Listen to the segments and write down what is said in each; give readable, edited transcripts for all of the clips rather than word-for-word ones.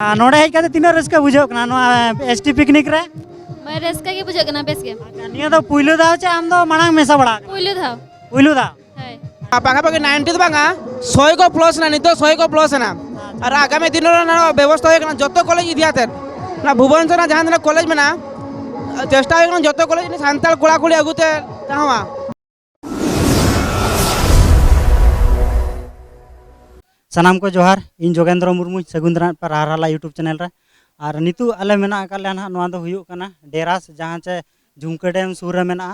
नोड़े hedge काते तीना Ruska बुझो कना नोआ एसटी पिकनिक रे मैं रस्का के बुझे कना बेस के निया दो पुइलो दाव चे आम दो मांग मेसा बड़ा पुइलु धाव है पाखापाखि 90 तो बांगा 100 को प्लस ना नितो 100 को प्लस ना और आगामी दिन ना व्यवस्था होय जतो कॉलेज इदियाते ना भुवनेश्वर ना जहां ना कॉलेज में ना चेष्टा होय जतो कॉलेज ने सांताल कोला कोली अगुते ताहवा सनाम को जोहार इन जोगेंद्र मुर्मू सगुंदरा पर राहराला यूट्यूब चैनल रे और नितु अले मेना काले ना नोआ दो हुयुक कना डेरास जहां चे झुमका डैम सूर रे मेना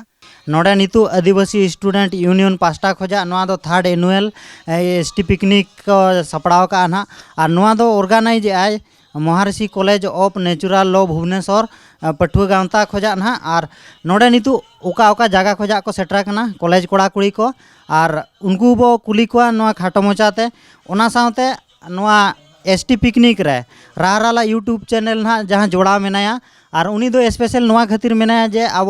नोडे नितु आदिवासी स्टूडेंट यूनियन पास्टा खोजा नोआ दो थर्ड एनुअल एसटी पिकनिक को सपड़ाव का ना और नोआ दो ऑर्गेनाइज आय Maharshi college of natural law Bhubaneswar पठुआ गांवता खोजा ना और नोडे नितु ओका ओका जगह खोजा को सेटरा कना कॉलेज कोड़ा कुड़ी को और उनको बो कुली को नोआ खाटो मोचाते ओना साथे नोआ एसटी पिकनिक रे राहराला यूट्यूब चैनल ना जहाँ जोड़ा मेनाया और उनी दो स्पेशल नोआ खातिर मेनाया जे अब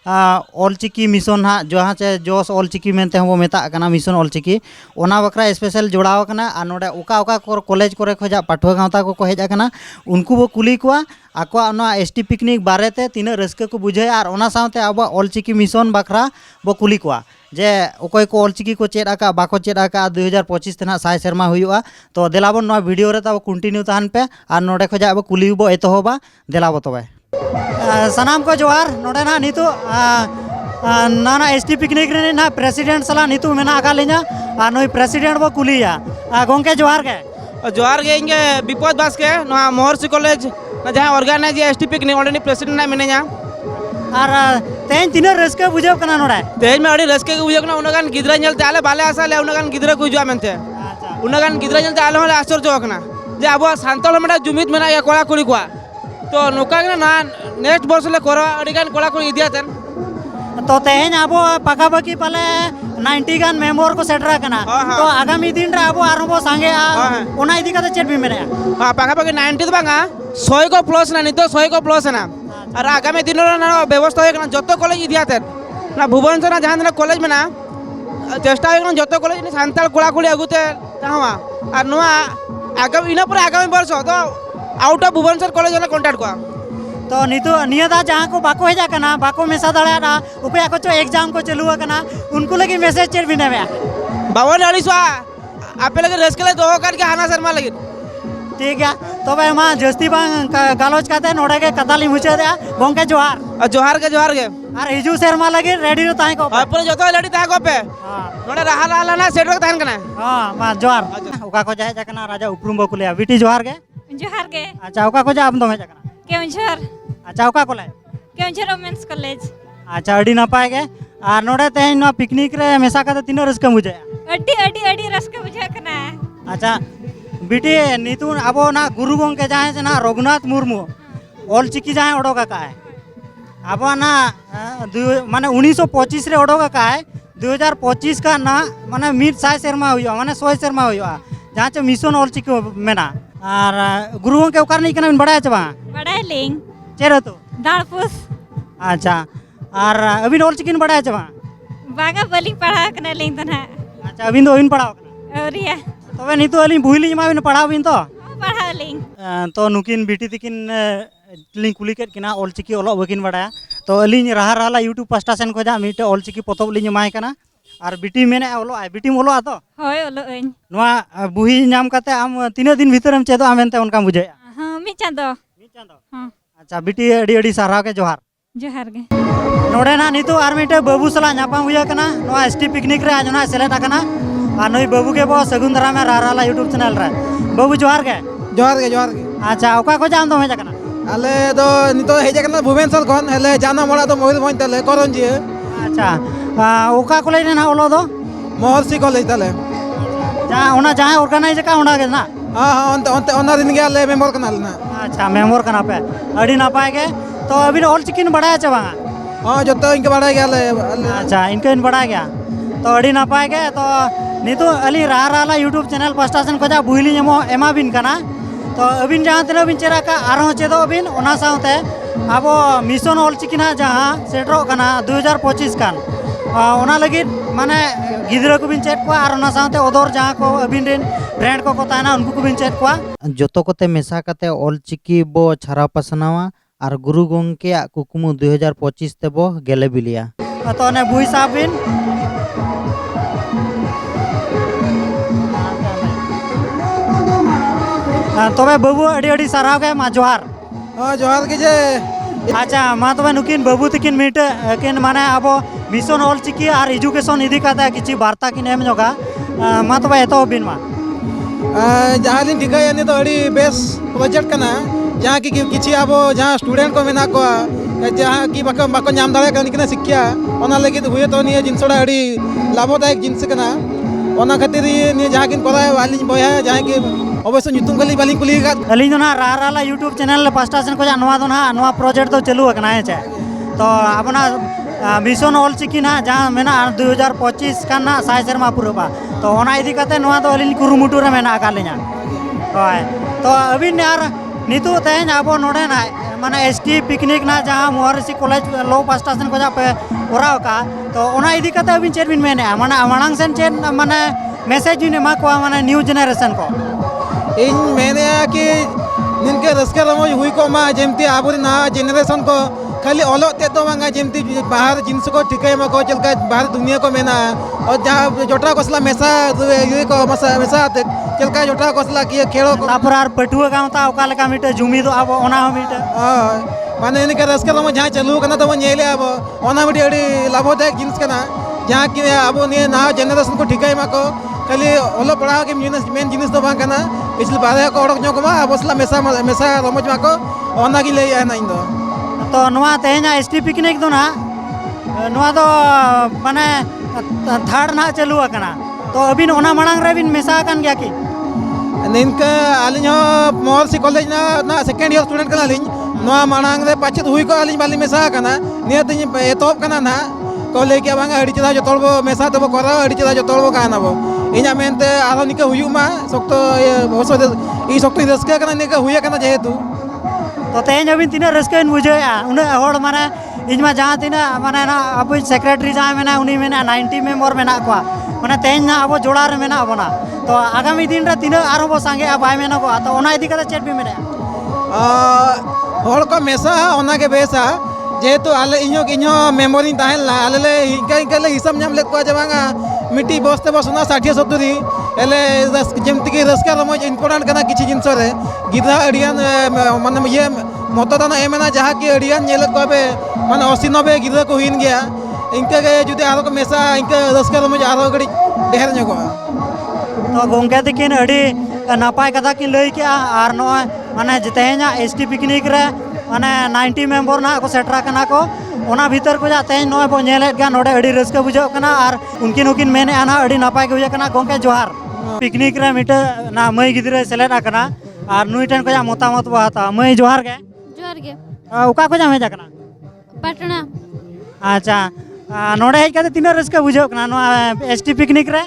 ऑलचिकी मिशन हाँ जहाँ चे जोस ऑलचिकी मेनते हम मेता कना मिशन ऑलचिकी ओना बकरा स्पेशल जोड़ाव कना और नोडे ओका ओका कॉलेज करे खोजा पाठुआ गांवता को हेज आकना उनको बो कुली को आको नोआ एसटी पिकनिक बारेते तीना रस्का को बुझे और ओना साथे अब ऑलचिकी मिशन बकरा बो कुली को जे ओकोय को ऑलचिकी को चेड आका बाको चेड आका 2025 तेना साय सेरमा हुयुआ तो देलाबो नोआ वीडियो रे तब कंटिन्यू तहन पे और नोडे खोजा अब कुली बो एतोहबा देलाबो तबे सनाम को जोहार नोडे ना नितु ना एसटी पिकनिक रे ना प्रेसिडेंट सला नितु मेना आका लिना और नोई प्रेसिडेंट बो कुलिया गोंके जोहार के इंगे विपद बास के नोआ महर्षि कॉलेज ना जहां organize ST picnic already president ना मिनेया और तेन तीना रस्का बुझाव कना नोडे तेज में अड़ी रस्के के बुझे उनगान गिदरा नेलते आले बाले आसाले उनगान गिदरा को हिजुआ मेनते उनगान गिदरा नेलते आले हले आश्चर्य होकना जे अब सांतल मेडा जुमित मेना या कोला कुड़ी को तो नोका ना नेक्स्ट वर्ष ले कोरा अड़ीगान कोला कुड़ी इदियातन तो तेज अब पाखापाखि पाले 90 गान मेम्बर को सेटरा कना तो आगामी दिन रे अब आरबो सांगे ओना इदी कते चेट भी मेना हां पाखापाखि 90 तो बांगा 100 को प्लस ना नितो 100 को प्लस ना और आगामी दिन ना व्यवस्था होय जतो कॉलेज इदियाते ना भुवनेश्वर ना जहां ना कॉलेज में ना चेष्टा होय जतो कॉलेज ने सांताल कोला कोली अगुते ताहवा और नोआ आगामी इना पर आगामी वर्ष तो आउट ऑफ भुवनेश्वर कॉलेज वाला कांटेक्ट को तो नितु निया दा जहां को बाको हेजा कना बाको मेसा दड़ा उकया को चो एग्जाम को चलुआ कना उनको लगी मैसेज चेर बिना में बावन अड़ीसवा आपे लगे रेस के लिए दोहो कर के हाना शर्मा लगे ठीक है तो भाई मां जस्ती बांग गालोच काते नोडे के कताली मुचे दे गोंके जोहार के और हिजू शर्मा लगे रेडी रो ताई को अपन जतो रेडी ता को पे नोडे रहा ना सेट को तान कना हां मां जोहार ओका को जाय जकना राजा उपरुम बकुलिया बिटी जोहार के अच्छा ओका को जा हम दो में जकना केउंझर अच्छा ओका को लाय केउंझर वुमेन्स कॉलेज अच्छा अड़ी नपाय के और नोडे तेन नो पिकनिक रे मेसा काते तीनो रस्का बुझे अड्डी रस्का बुझे कना अच्छा बिटी नितुन अब ना गुरु गोंके जहाँ से ना रघुनाथ मुर्मू ऑलचिकी जहाँ ओडोका का है अब ना माने 1925 रे ओडोका का है 2025 का ना माने 100 सेरमा हुआ माने 100 सेरमा हुआ जहाँ से मिशन ऑलचिकी मेना और गुरु गोंके ओकार नहीं कना बड़ा चबा बड़ा लिंग चेरो तो दाड़पुस अच्छा और अभी ऑलचिकी बड़ा चबा बागा बलिंग पढ़ा कना लिंग तना अच्छा अभी तो इन पढ़ाओ कना औरिया तबे नितो अली बुहिली जमा बिन पढ़ाओ बिन तो पढ़ा लिंग तो नुकिन बिटी तिकिन लिंग कुली केट किना ऑलचिकी ओलो बकिन बड़ा तो अली राहराला यूट्यूब पास्टा सेन खोजा मिटे ऑलचिकी पोतब लिंग माय कना और बिटी मेने ओलो आय बिटी ओलो आ तो होय ओलो इन नोआ बुही नाम काते आम तीना दिन भीतर हम चेदो आमेनते उनका बुझे हां मी चांदो हां अच्छा बिटी अड़ी अड़ी साराव के जोहार गे नोडे ना नितो आर मिटे बाबू सला नापाम हुया कना नोआ एसटी पिकनिक रे आजना सेलेक्ट आकना और नई बाबू के बो सगुंदरा में राहराला यूट्यूब चैनल रे बाबू जोहार के अच्छा ओका को जाम दो में जकना आले दो नितो हेजे कना भुवनेश्वर खन हेले जाना मोड़ा तो मोहिल भन तले करंजी अच्छा ओका कॉलेज ना ओलो दो महर्षि कॉलेज तले जहाँ ऑर्गेनाइज का होना के ना हां ओनते ओना दिन के आले मेंबर कना ना अच्छा मेंबर कना पे अड़ी नापाय के तो अभी ऑलचिकी बड़ा चबा हां जतो इनके बड़ा गया अच्छा इनके बड़ा गया तो अड़ी नापाय के तो नितो अली राहराला यूट्यूब चैनल पास्टा सेन खोजा बुहिली एमा बिन कना तो अबिन जहाँ तीन बिन चेरा का आरो चेदो बिन ओना साथे अब मिशन ऑलचिकी ना जहाँ सेटरो कना 2025 कान ओना लगी माने गिदरा को बिन चेट को और ओना साथे ओदर जहाँ को अबिन फ्रेंड को ताहना उनको को बिन चेक कोआ जोतो कोते मेसा कते ऑलचिकी बो छारा पसनावा और गुरु गोंके कुकुमु 2025 ते बो गेले बिलिया तो ने बुई साबिन तबे बाबू अड़ी अड़ी साराव के मा जोहार जोहार के जे अच्छा मा तबे नुकिन बाबू तकिन मिटे किन माने अब मिशन ऑलचिकी और एजुकेशन इदी काते किछि वार्ता किन एम जोगा मा तबे एतो बिन मा जहाँ लिन ठिका यानी तो अड़ी बेस प्रोजेक्ट करना जहाँ की किसी अब जहाँ स्टूडेंट को मेना को जहाँ की बाको बाको नाम दाड़े करने की शिक्षा ओना लगे हुए तो नहीं जिनसोड़ा अड़ी लाभदायक जिनस करना ओना खातिर नहीं जहाँ किन कोला वाली बया जहाँ की अवश्य ᱧᱩᱛᱩᱢ खाली बाली कुली का अलिन ना राला यूट्यूब चैनल पास्टा सेन को नवा दो ना नवा प्रोजेक्ट तो चालू है है तो अपना मिशन ऑलचिकी ना जहाँ मेना 2025 का ना साय सेरमा पुरबा तो ओना इदी कते नवा तो अलिन कुरुमुटु रे मेना कालिना तो अबिन यार नितु तेन अब नोडे ना माने एसटी पिकनिक ना जहाँ मोहर्षि कॉलेज लो पास्टा सेन को जा पे ओराव का तो ओना इदी कते अबिन चेड बिन मेने माने मांग सेन चेड माने मैसेज ने मा को माने न्यू जनरेशन को इन मैंने कि निनके रस्के रमोज हुई को मा जेमती आबुरी ना जनरेशन को खाली ओलो ते तो मांगा जेमती बाहर जिनस को ठिकाय मा को चलका बाहर दुनिया को मेना और जहाँ जोटा कोसला मेसा ये को मेसा चलका जोटा कोसला कि खेलो को तापर आर पटुआ गावता ओका लका मिटे जुमी दो अब ओना हो मिटे माने इनके रस्के रमोज जहाँ चालू करना तो वो नेले अब ओना मिटे अड़ी लाभदायक जिनस करना जहाँ कि अब ने ना जनरेशन को ठिकाय मा को खाली ओलो पढ़ा के मेन जिनिस तो बांग करना पिछले बारे को ओडक जो कमा बसला मेसा रमोज मा को ओना की ले ना इन दो तो नवा तेना एसटी पिकनिक दो ना नवा तो माने थर्ड ना चालू करना तो अबिन ओना मांग रे बिन मेसा कान गया की निनका आलिन हो मोहर्षि कॉलेज ना सेकेंड ईयर स्टूडेंट कना लिन नवा मांग रे पाछे हुई को आलिन बाली मेसा करना निया तिन एतोप करना ना को लेके बांगा अड़ी चदा जो तोड़बो मेसा तबो करा अड़ी चदा जो तोड़बो काना बो इना मेनते आरो निका हुयुमा सक्त बसो ई सक्त रस्का करना निका हुया करना जेहेतु तो तेन अबिन तीना रस्काइन बुझाया उन होड़ माने इजमा जहाँ तीना माने ना अब सेक्रेटरी जहाँ मेना उनी मेना 90 मेंबर मेना को माने तेन ना अब जोड़ा रे मेना अबना तो आगामी दिन रे तीना आरो बो संगे अब आय मेना को तो ओना इदी कते चेट भी मेना होड़ को मेसा ओना के बेसा जेहेतु आले इño मेमोरी ताहेन ला आले इनका ले हिसाब नाम ले को जबांगा मिट्टी बसते बसना 60 70 एले जेमति की रस्का रमोज इंपोर्टेंट कना किछि जिनसो रे गिदा अडियान माने ये मतदान एमेना जहाँ की अडियान नेल को बे माने 80 90 गिदा को हिन गया इनका के जुदे आरो को मेसा इनका रस्का रमोज आरो गडी ढेर ᱧᱚᱜᱚ तो गोंके तकिन अड़ी नापाय कथा की लई के आर नो माने तेना एसटी पिकनिक रे माने 90 मेंबर ना को सेटरा कना को ओना भीतर को जा तेन नो बो नेलेट गा नोडे अड़ी रस्का बुझो कना आर उनकिन मेने आना अड़ी नापाय के बुझो कना गोंके जोहार पिकनिक रे मिटे ना मई गिदरे सेलेट आकना आर नुई टन को जा मतामत बो हाता मई जोहार के ओका को जा हेजा कना पटना अच्छा नोडे हेज कते तीना रस्का बुझो कना नो एसटी पिकनिक रे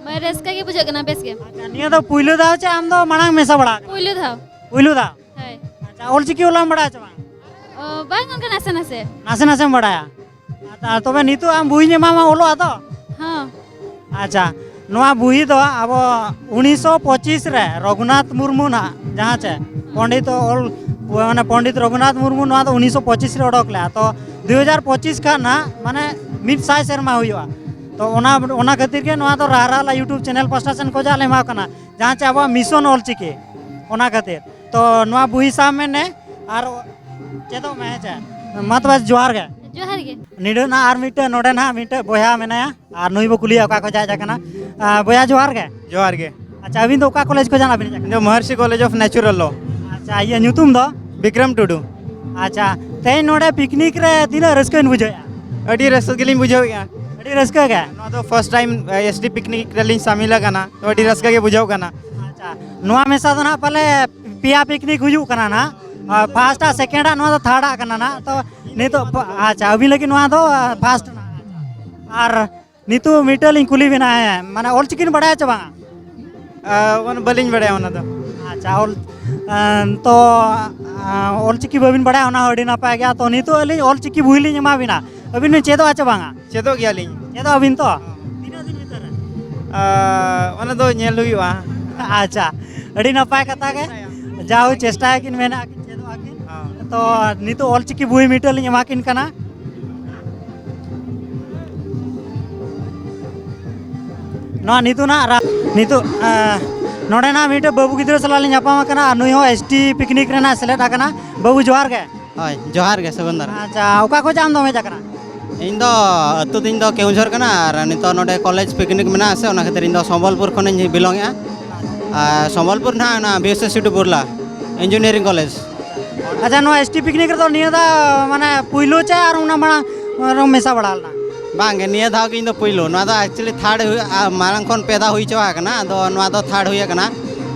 मैं रस्का के बुझे कना बेस के अच्छा निया तो पुइलो दाव चे आम दो मांग मेसा बड़ा पुइलो दाव है अच्छा ऑलचिकी ओलाम बड़ा चे बांग उनका नासे नासे नासे नासे बड़ाया तो नीतु आम बुई ने मामा ओलो आतो हाँ अच्छा नवा बुई दो अब 1925 रे रघुनाथ मुर्मू ना जहाँ चे पंडित ओल माने पंडित रघुनाथ मुर्मू नवा तो 1925 रे ओडक ले तो 2025 का ना माने मिड साय सेरमा हुआ तो ओना खातिर के नवा तो राहराला यूट्यूब चैनल पास्टा सेन को जाले मा कना जहाँ चे अब मिशन ऑलचिकी ओना खातिर तो नवा बुई साम में ने आर चेदो में चे मत बस जोहार के निडो ना आर मिटे नोडे ना मिटे बोया मेनाया आर नुई बो कुलिया ओका को जाय जाकना बोया जोहार के अच्छा अबिन तो ओका कॉलेज को जाना बिन जाकना जो महर्षि कॉलेज ऑफ नेचुरल लॉ अच्छा ये न्यूतुम दो विक्रम टुडू अच्छा ते नोडे पिकनिक रे तीना रस्कन बुझाया अडी रस के लिए बुझाव गया अडी रस्का के नो तो फर्स्ट टाइम एसटी पिकनिक रलिन शामिल कना तो अडी रस के बुझाव कना अच्छा नोआ मेसा दो ना पहले पिया पिकनिक हुजू कना ना फर्स्ट आ सेकंड आ नोआ तो थर्ड आ कना ना तो नहीं तो अच्छा अभी लेकिन वहाँ तो फास्ट और नीतु मिटल कुली भी ना है माने ऑलचिकिन बढ़ाया चे बांगा वन बलिंग बढ़ाया होना तो अच्छा तो ऑलचिकी बबिन बढ़ाया होना अड़ी नापाय गया तो नीतु अली ऑलचिकी बुइली मा बिना अबिन में चेदो आचे बांगा चेदो गया लिंग चेदो अबिन तो तीना दिन भीतर वन दो नेल हुआ अच्छा अड़ी नपाय कथा के जाओ चेष्टा किन मेना किन चेदो आकिन तो नितो ऑलचिकी बुई मीटर लिंग एमाकिन कना नवा नितो ना नितो नोडे ना मीटर बाबू गिद्रा सला लिंग आपा कना नुई हो एसटी पिकनिक रेना सेलेक्ट आकना बाबू जोहार के ᱦᱳᱭ ᱡᱚᱦᱟᱨ ᱜᱮ ᱥᱟᱹᱜᱩᱱ ᱫᱟᱨᱟᱢ अच्छा ओका को जाम दो में जाकना ᱤᱧ ᱫᱚ ᱟᱹᱛᱩ ᱫᱤᱧ ᱫᱚ केवझर ᱠᱟᱱᱟ ᱟᱨ ᱱᱤᱛᱚᱜ ᱱᱚᱰᱮ ᱠᱚᱞᱮᱡᱽ ᱯᱤᱠᱱᱤᱠ ᱢᱮᱱᱟᱜᱼᱟ ᱥᱮ ᱚᱱᱟ ᱠᱷᱟᱹᱛᱤᱨ ᱤᱧ ᱫᱚ ᱥᱚᱢᱵᱚᱞᱯᱩᱨ ᱠᱷᱚᱱᱤᱧ ᱵᱤᱞᱚᱝᱮᱜᱼᱟ ᱟᱨ ᱥᱚᱢᱵᱚᱞᱯᱩᱨ ᱱᱟᱦᱟᱜ ᱚᱱᱟ BSS ᱥᱤᱴᱩ ᱵᱩᱨᱞᱟ ᱤᱧᱡᱤᱱᱤᱭᱟरिᱝ ᱠᱚᱞᱮᱡᱽ अच्छा नो एसटी पिकनिक रे तो निया दा माने पुइलो चे और उना बड़ा मेसा बड़ालना ᱵᱟᱝᱜᱮ ᱱᱤᱭᱟᱹ ᱫᱷᱟᱣ ᱜᱮ ᱤᱧ ᱫᱚ ᱯᱳᱭᱞᱳ ᱱᱚᱣᱟ ᱫᱚ ᱮᱠᱪᱩᱭᱮᱞᱤ ᱛᱷᱟᱨᱰ ᱢᱟᱲᱟᱝ ᱠᱷᱚᱱ ᱯᱮ ᱫᱷᱟᱣ ᱦᱩᱭ ᱪᱟᱵᱟ ᱟᱠᱟᱱᱟ ᱟᱫᱚ ᱱᱚᱣᱟ ᱫᱚ ᱛᱷᱟᱨᱰ ᱦᱩᱭ ᱟᱠᱟना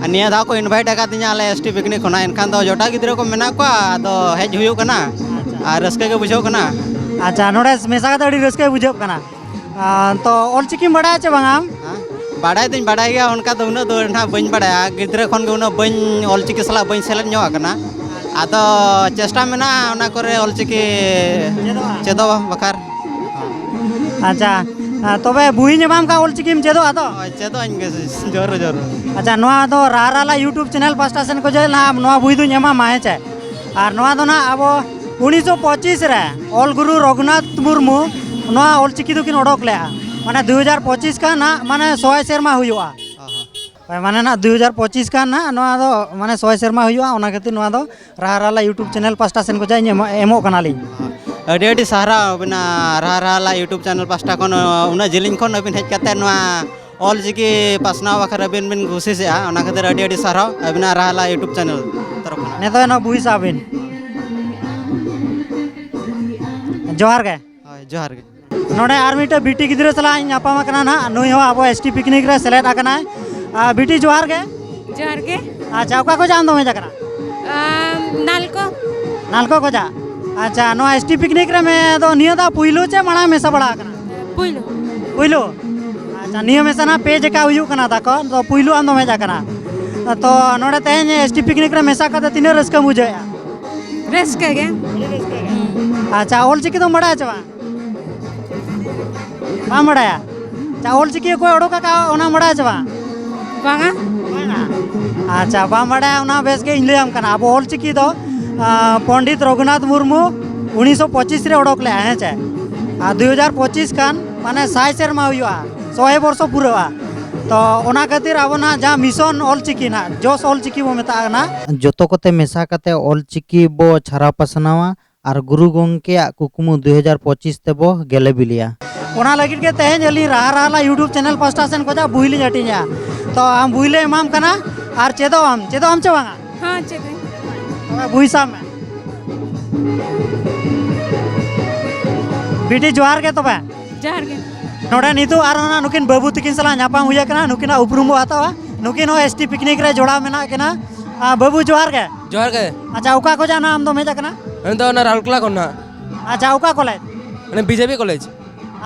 ᱟᱨ ᱱᱤᱭᱟᱹ ᱫᱷᱟᱣ ᱠᱚ ᱤᱱᱵᱷᱟᱭᱤᱴ ᱟᱠᱟᱫᱤᱧᱟ ᱟᱞᱮ एसटी पिकनिक ᱠᱷᱚᱱᱟᱜ ᱮᱱᱠᱷᱟᱱ ᱫᱚ ᱡᱚᱴᱟ ᱜᱤᱫᱽᱨᱟᱹ ᱠᱚ ᱢᱮᱱᱟᱜ ᱠᱚᱣᱟ ᱟᱫᱚ ᱦᱮᱡ ᱦᱩᱭᱩᱜ ᱠᱟᱱᱟ ᱟᱨ ᱨᱟᱹᱥᱠᱟᱹ ᱜᱮ ᱵᱩᱡᱷᱟᱹᱣ ᱠᱟᱱᱟ अच्छा नोडे मेसा का अड़ी रस्के बुझब कना तो ऑलचिकी बड़ा चे बांगाम ᱵᱟᱰᱟᱭ ᱫᱩᱧ ᱵᱟᱰᱟᱭ ᱜᱮᱭᱟ ᱚᱱᱠᱟ ᱫᱚ ᱩᱱᱟᱹᱜ ᱫᱚ ᱱᱟᱦᱟᱜ ᱵᱟᱹᱧ ᱵᱟᱰᱟᱭᱟ ᱜᱤᱫᱽᱨᱟᱹ ᱠᱷᱚᱱ ᱜᱮ ᱩᱱᱟᱹᱜ ᱵᱟᱹᱧ ᱚᱞᱪᱤᱠᱤ ᱥᱟᱞᱟᱜ ᱵᱟᱹᱧ ᱥᱮᱞᱮᱫ ᱧᱚᱜ ᱟᱠᱟᱱᱟ ᱟᱫᱚ ᱪᱮᱥᱴᱟ ᱢᱮᱱᱟᱜᱼᱟ ᱚᱱᱟ ᱠᱚᱨᱮ ᱚᱞᱪᱤᱠᱤ ᱪᱮᱫᱚᱜ ᱵᱟᱠᱷᱟᱨ अच्छा तबे बुई नेमाम का ऑलचिकीम चेदो आतो ᱪᱮᱫᱚᱜ ᱜᱮ ᱡᱳᱨ ᱡᱳᱨ अच्छा नोआ दो राराला यूट्यूब चैनल पास्टा सेन को जे ना नोआ बुई दु नेमा माहे चे और नोआ दो ना अब 1925 रे ऑल गुरु रघुनाथ मुर्मू नोआ ऑलचिकी दो किन ओडक ले माने 2025 का ना माने 100 सेरमा हुआ माने ना 2025 का ना नोआ दो माने 100 सेरमा हुआ ओना खातिर नोआ दो राराला यूट्यूब चैनल पास्टा सेन को जे एमो कना लिंग ᱟᱹᱰᱤ ᱟᱹᱰᱤ ᱥᱟᱨᱦᱟᱣ ᱟᱹᱵᱤᱱᱟᱜ ᱨᱟᱦᱟᱨᱟᱞᱟ ᱤᱭᱩᱴᱩᱵᱽ ᱪᱮᱱᱮᱞ ᱯᱟᱥᱴᱟ ᱠᱷᱚᱱ ᱩᱱᱟᱹᱜ ᱡᱮᱞᱮᱧ ᱠᱷᱚᱱ ᱟᱹᱵᱤᱱ ᱦᱮᱡ ᱠᱟᱛᱮ ᱱᱚᱣᱟ ᱚᱞᱪᱤᱠᱤ ᱯᱟᱥᱱᱟᱣ ᱵᱟᱠᱷᱨᱟ ᱟᱹᱵᱤᱱ ᱵᱤᱱ ᱠᱩᱥᱤᱥᱮᱜᱼᱟ ᱚᱱᱟ ᱠᱷᱟᱹᱛᱤᱨ ᱟᱹᱰᱤ ᱟᱹᱰᱤ ᱥᱟᱨᱦᱟᱣ ᱟᱹᱵᱤᱱᱟᱜ ᱨᱟᱦᱟᱨᱟᱞᱟ ᱤᱭᱩᱴᱩᱵᱽ ᱪᱮᱱᱮᱞ ᱛᱚᱨᱚᱯ ᱠᱷᱚᱱ ने तो ना बुई साबिन जोहार के ᱦᱳᱭ ᱡᱚᱦᱟᱨ ᱜᱮ नोडे आर मिटे बीटी गिद्रा सला नापाम कना ना नुई हो अब एसटी पिकनिक रे सेलेक्ट आकना बीटी जोहार के जोहार के अच्छा ओका को जाम दो में जाकना नालको नालको को जा अच्छा नो एसटी पिकनिक रे में तो निया दा पुइलो चे मणा मेसा बड़ा कना पुइलो पुइलो अच्छा निया मेसा ना पे जका हुयु कना ता को तो पुइलो आम दो में जाकना तो नोडे तेन एसटी पिकनिक रे मेसा कते तिने रस्का बुझाया रस्का के अच्छा ऑलचिकी तो बड़ा चवा बाम बड़ा अच्छा ऑलचिकी कोई ओडोका का ओना बड़ा चवा बांगा अच्छा बाम बड़ा ओना बेस के इंग्लिश कना अब ऑलचिकी दो पंडित रघुनाथ मुर्मू 1925 रे ओडक ले है चे 2025 कान माने 100 सेरमा हुआ 100 वर्ष पूरा तो ओना खातिर अब ना जहाँ मिशन ऑलचिकी ना जोस ऑलचिकी बो मेता ना जतो कोते मेसा कते ऑलचिकी बो छारा पसनावा और गुरु गोंके कुकुमु 2025 ते बो गेले बिलिया ओना लगिट के तेहेन जली राहराला यूट्यूब चैनल पास्टा सेन को जा बुइली जटिया तो हम बुइले इमाम कना और चेदो हम चे बांगा हां चेदे बुईसा में बीटी जोहार के तबे जोहार के नोडे नितु आर ना नुकिन बाबू तकिन सला नापाम हुया कना नुकिना उपरुमो हतावा नुकिन हो एसटी पिकनिक रे जोड़ा मेना केना बाबू जोहार के अच्छा ओका को जाना हम दो में जाकना हम तो ना राउरकेला कोना अच्छा ओका कॉलेज ने बीजेपी कॉलेज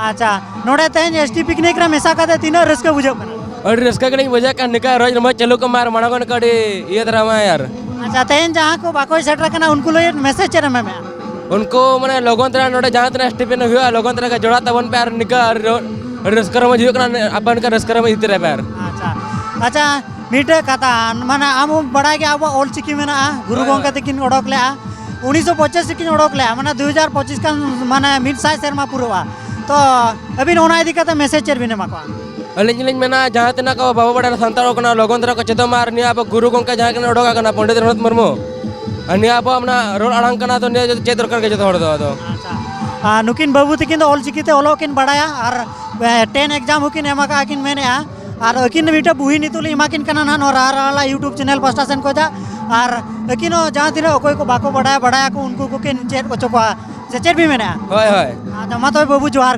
अच्छा नोडे तेन एसटी पिकनिक रे मेसा काते तीनो रस्का बुझो कना अड़ी रस्का के बुझा का निका रोज रमज चलो को मार मणगन कड़ी ये ड्रामा यार अच्छा तेन जहां को बाको सेटर कना उनको लो मैसेज चेरे में उनको माने लोगन तरह नोडे जहां तरह स्टीफन हुआ लोगन तरह का जोड़ा तवन पे यार निका रस्का रमज हुआ कना अपन का रस्का रमज इतरे पे यार अच्छा अच्छा मीटे कथा माने आम बड़ा के अब ऑलचिकी मेना गुरु गोंका तकिन ओडक ले 1925 तकिन ओडक ले माने 2025 का माने मिड साइज सेरमा पुरवा तो अभी ओना इदी कते मैसेज चेर बिने माको अलिंग लिंग मेना जहां तना का बाबा बड़ा संतारो कना लोगन तरह को चेतो मार निया अब गुरु गोंका जहां कना ओडका कना पंडित रघुनाथ मुर्मू अन्य अब अपना रोड अड़ांग कना तो निया चेत दरकार के जतो हड़ दो अच्छा नुकिन बाबू तकिन तो ऑलचिकी ते ओलोकिन बड़ाया और 10 एग्जाम हुकिन एमा का किन मैंने और अकिन मीटा बुही नितुली एमाकिन कना ना नो राराला यूट्यूब चैनल पास्टा सेन को जा और अकिनो जहां तिना कोई को बाको बड़ाया को उनको को किन चेत को चोका से चेत भी मैंने होय होय अच्छा मा तो बाबू जोहार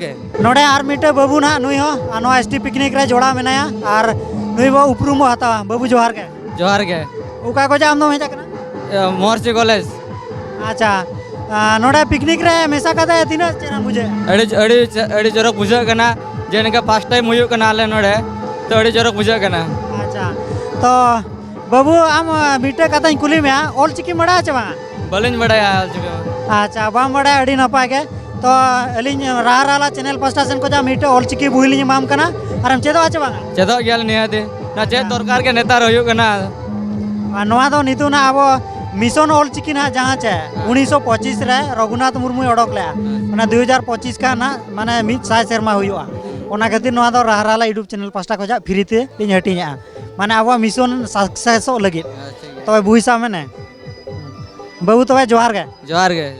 के नोडे आर मीटे बाबू ना नुई हो नो एसटी पिकनिक रे जोड़ा मेनाया और नुई बो उपरुमो हता बाबू जोहार के ओका को जा हम दो में जाकना मोर्ची कॉलेज अच्छा नोडे पिकनिक रे मेसा कते तिना चेना बुझे अड़ी जोरक बुझाग कना जेनका फर्स्ट टाइम हुयु कना आले नोडे तो अड़ी जोरक बुझाग कना अच्छा तो बाबू आम मीटे कथा कुली में ऑलचिकी बड़ा चे बा बलिन बड़ाया ऑलचिकी अच्छा बाम बड़ा अड़ी नपाय के तो अलिन राहराला चैनल पास्टा सेन को जा मीटे ऑलचिकी बुइली माम कना और हम चेदो आचे बा चेदो गेल नियाते ना चेक दरकार के नेतार होयो कना और नवा दो नितु ना अब मिशन ऑल चिकी ना जहाँ चे 1925 रे रघुनाथ मुर्मू ओडक ले ना 2025 का ना माने 100 सेरमा हुआ ओना खातिर नवा दो राहराला यूट्यूब चैनल पास्टा खजा फ्री ते लिंग हटिया माने अब मिशन सक्सेस लगे तो बुझसा में बाबू तो जोहार गे जोहार गे